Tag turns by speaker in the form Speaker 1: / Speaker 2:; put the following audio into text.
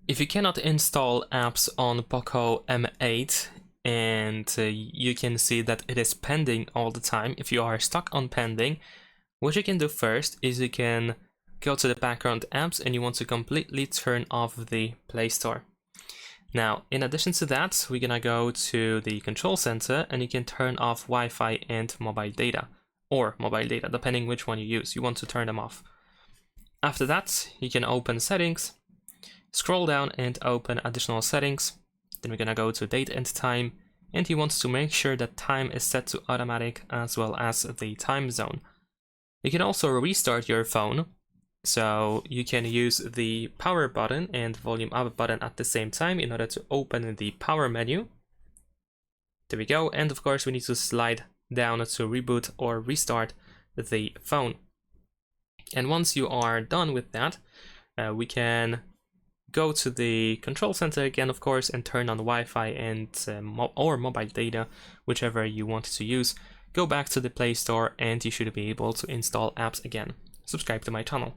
Speaker 1: If you cannot install apps on POCO M8 and you can see that it is pending all the time, if you are stuck on pending, what you can do first is you can go to the background apps and you want to completely turn off the Play Store. Now, in addition to that, we're gonna go to the control center and you can turn off Wi-Fi and mobile data, or mobile data, depending which one you use. You want to turn them off. After that, you can open settings, scroll down and open additional settings. Then we're gonna go to date and time, and you want to make sure that time is set to automatic as well as the time zone. You can also restart your phone, so you can use the power button and volume up button at the same time in order to open the power menu. There we go, and of course we need to slide down to reboot or restart the phone. And once you are done with that, we can go to the control center again, of course, and turn on Wi-Fi and or mobile data, whichever you want to use. Go back to the Play Store and you should be able to install apps again. Subscribe to my channel.